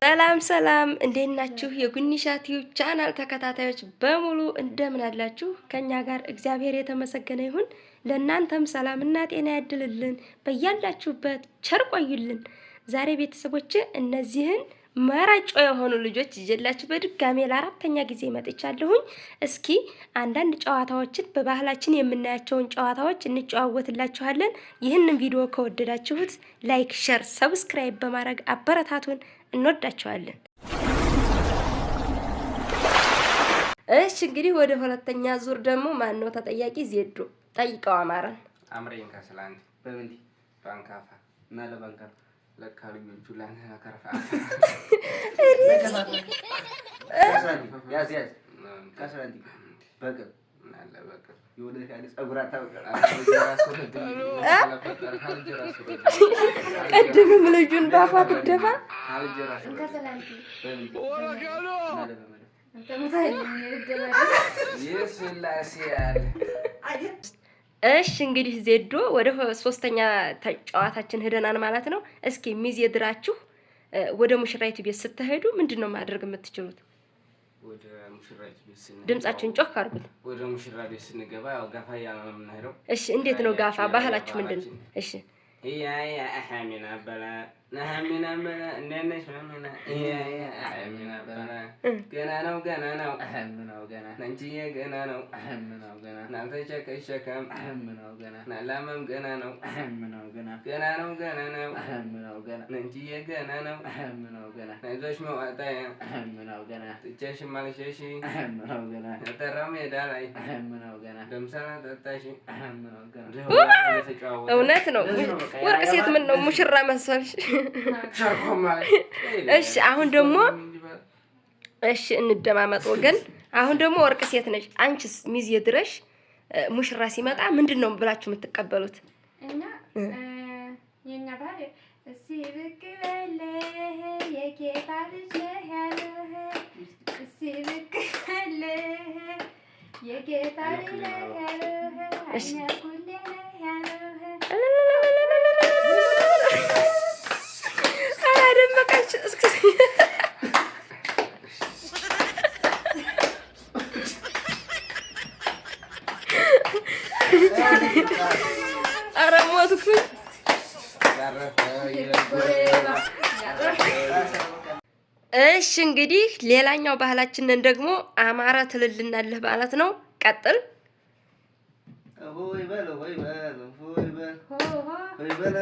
ሰላም ሰላም፣ እንዴት ናችሁ? የጉኒሻ ቲዩብ ቻናል ተከታታዮች በሙሉ እንደምን አላችሁ? ከኛ ጋር እግዚአብሔር የተመሰገነ ይሁን። ለእናንተም ሰላምና ጤና ያድልልን። በያላችሁበት ቸር ቆዩልን። ዛሬ ቤተሰቦች እነዚህን መራጮ የሆኑ ልጆች ይዤላችሁ በድጋሜ ለአራተኛ ጊዜ መጥቻለሁኝ። እስኪ አንዳንድ ጨዋታዎችን በባህላችን የምናያቸውን ጨዋታዎች እንጨዋወትላችኋለን። ይህንን ቪዲዮ ከወደዳችሁት ላይክ፣ ሸር፣ ሰብስክራይብ በማድረግ አበረታቱን። እንወዳችኋለን። እሺ እንግዲህ ወደ ሁለተኛ ዙር ደግሞ ማን ነው ተጠያቂ? ዜዶ ጠይቀው አማረን አምሬን ከስላንት በምንዲ ባንካፋ እና ለባንካ ለካልጆቹ ላንተ ከረፋ ያዝ ከስላንት በቅር እና በቅር ይወደህ ያለ ጸጉራታ ቀድም ልጁን ባፋ ትደፋ እሺ እንግዲህ ዜዶ ወደ ሶስተኛ ጨዋታችን ሄደናል ማለት ነው። እስኪ ሚዜ ድራችሁ ወደ ሙሽራይቱ ቤት ስትሄዱ ምንድነው ማድረግ የምትችሉት? ወደ ሙሽራይቱ ቤት ስንገባ ድምጻችሁን ጮክ አድርጉት። ወደ ሙሽራ ቤት ስንገባ ያው ጋፋ ያለው ነው የምንሄደው። እሺ እንዴት ነው ጋፋ? ባህላችሁ ምንድነው? እሺ يا أحمينا بلا نحمينا بلا ننش منا يا أحمينا بلا جنانا وجنانا أحمنا وجنا ننجي جنانا أحمنا وجنا نلتشك الشكم أحمنا وجنا نلامم جنانا أحمنا وجنا جنانا وجنانا أحمنا وجنا ننجي جنانا أحمنا وجنا نزوج مواتايا أحمنا وجنا تجش مالشيشي أحمنا وجنا نترمي دالاي أحمنا وجنا دمسنا تتاشي أحمنا وجنا እውነት ነው። ወርቅ ሴት ምን ነው ሙሽራ መሰልሽ? እሺ አሁን ደግሞ እሺ እንደማመጥ ወገን። አሁን ደግሞ ወርቅ ሴት ነሽ አንቺስ ሚዜ ድረሽ ሙሽራ ሲመጣ ምንድነው ብላችሁ የምትቀበሉት? እና የኛ ባለ ሲብቅ በለ የጌታ ልጅ ያለ ሲብቅ በለ የጌታ ልጅ ያለ እኛ ኩሌ ያለ ኧረ ሞትኩኝ። እሺ እንግዲህ ሌላኛው ባህላችንን ደግሞ አማረ ትልልናለህ ማለት ነው። ቀጥል። ሆይ በል ሆይ በል ሆይ በል ሆይ በል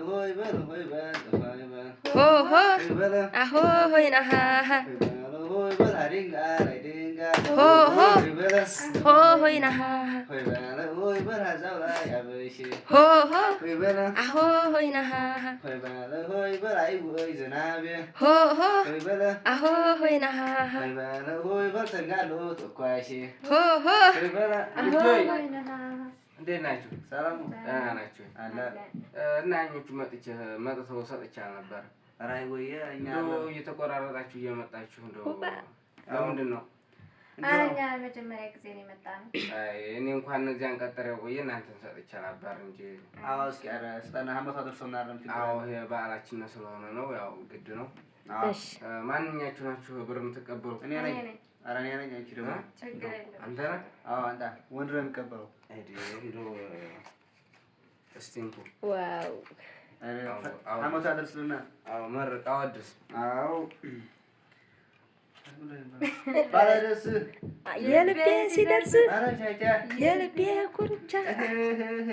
ሆይ በል ሆይ በል ሆ ሆ አሆ ሆይ ነሃ ሆይ በል አዲንጋ አዲንጋ ሆ ሆ ሆ ሆይ ነሃ ሆይ በል ሀዛው ላይ አበሽ ሆ ሆ አሆ ሆይ ነሃ ሆይ በል አይ ወይ ዝናቤ ሆ ሆ ሆይ በል አሆ ሆይ ነሃ ሆይ በል ተንጋሎ ተኳሽ ሆ ሆ ሆይ በል አሆ ሆይ ነሃ። እንዴት ናችሁ? ሰላም ደህና ናችሁ? አለ እና እኞቹ መጥተው ሰጥቻ ነበር። ራይ ወይ እኛ እየተቆራረጣችሁ እየመጣችሁ እንደው ለምንድን ነው? አኛ መጀመሪያ ጊዜ ነው የመጣነው። አይ እኔ እንኳን እነዚያን ቀጠረ ቆየ እናንተን ሰጥቻ ነበር እንጂ። አዎ እስኪ አረ ስጠና ሀመታ ደርሶና አረምት። አዎ ይሄ በዓላችን ስለሆነ ነው ያው ግድ ነው። እሺ ማንኛችሁ ናችሁ ብር የምትቀበሉት? እኔ ነኝ። አረ እኔ ነኝ። አንቺ ደግሞ ችግር የለም። አንተ ነህ? አዎ አንተ ወንድ ነው የሚቀበለው። አይዲ እንደው እስቲንኩ ዋው ሀመታ ደርስልና አዎ መርቃ ወድስ አዎ ባለደስ የልቤ ሲደርስ የልቤ ኩርቻ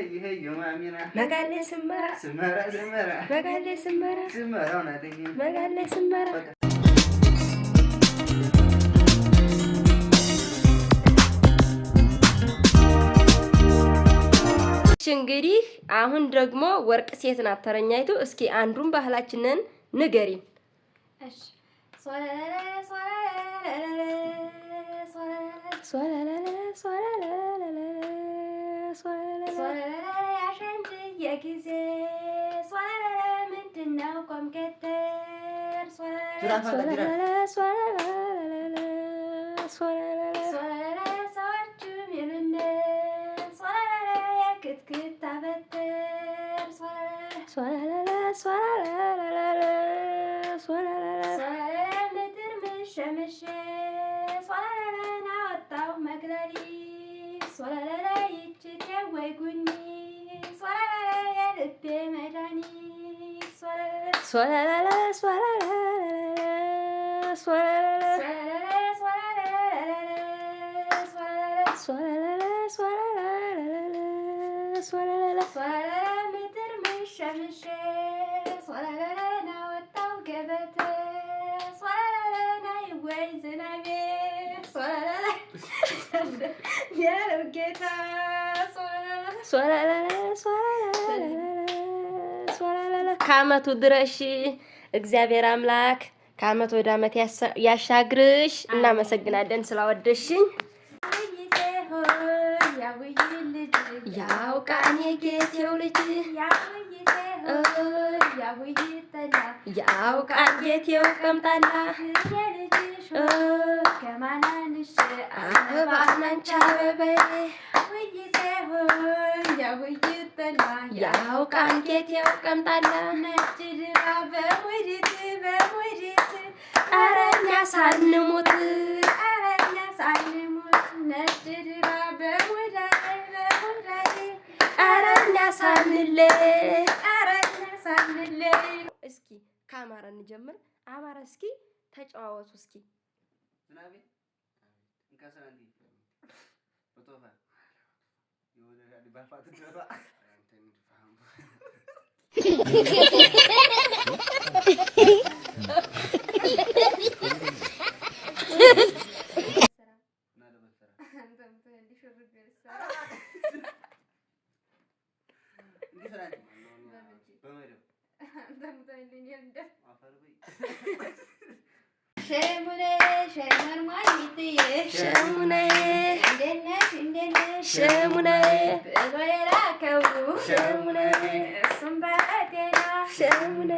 ይሄ የማሚና መጋሌ ስመራ ስመራ ስመራ መጋሌ ስመራ ስመራው ናደኝ መጋሌ ስመራ። እንግዲህ አሁን ደግሞ ወርቅ ሴት ናት ተረኛይቱ። እስኪ አንዱን ባህላችንን ንገሪን። እሺ የጊዜ ምንድነው ቆምከተር ምድር ምሸምሸ ሶላላላ ናወጣው መግለሊ ሶላላላ ይችት ወይ ጉኒ ሶላላላ የልቤ መድኃኒት ሶላላላ ሶላላላ ሶላላላ ሶላላላ ምድር ምሸምሸ ሶላላላ ናወጣው ገበተ ሶላላላ ናይ ወይ ዝናቤ ሶላላላ ያለው ጌታ ሶላላላ ከዓመቱ ድረሽ እግዚአብሔር አምላክ ከዓመት ወደ ዓመት ያሻግርሽ። እናመሰግናለን ስላወደሽኝ። ያውቃን የጌቴው ልጅ ያውቃን ጌቴው ቀምጣላ ከማናንሽ አበባናንቻ አበበ ያውቃን ጌቴው ቀምጣላ ኧረ እኛ ሳንሞት እስኪ ከአማራ እንጀምር። አማራ እስኪ ተጨዋወቱ እስኪ ሸሙኔ ሸሙኔ ብሎ የላከው ሸሙኔ እሱም በጤና ሸሙኔ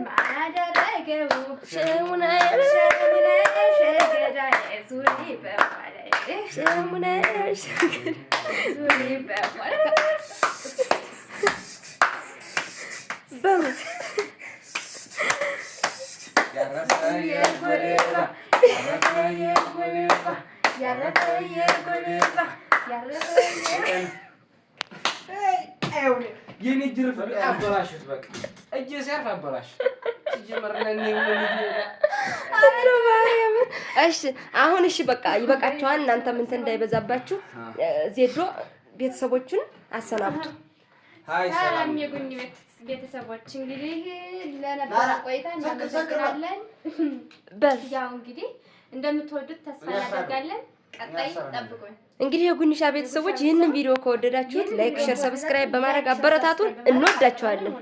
ማን አደረገው ሸሙኔ ሸገዳዬ ዙሪ በማለት ሸሙኔ ዙሪ በማለት የኔ ጅርፍ አበላሽት። በቃ እጄ ሲያርፍ አበላሽ። እሺ አሁን እሺ በቃ ይበቃችኋል። እናንተም እንትን እንዳይበዛባችሁ ዜዶ ቤተሰቦቹን አሰናብቱ። ሰላም የጉኝ ቤተሰቦች እንግዲህ ለነበረ ቆይታ እናመሰግናለን። ያው እንግዲህ እንደምትወዱት ተስፋ እናደርጋለን። ቀጣይ ጠብቁን። እንግዲህ የጉንሻ ቤተሰቦች ይህንን ቪዲዮ ከወደዳችሁት ላይክ፣ ሼር፣ ሰብስክራይብ በማድረግ አበረታቱን። እንወዳችኋለን።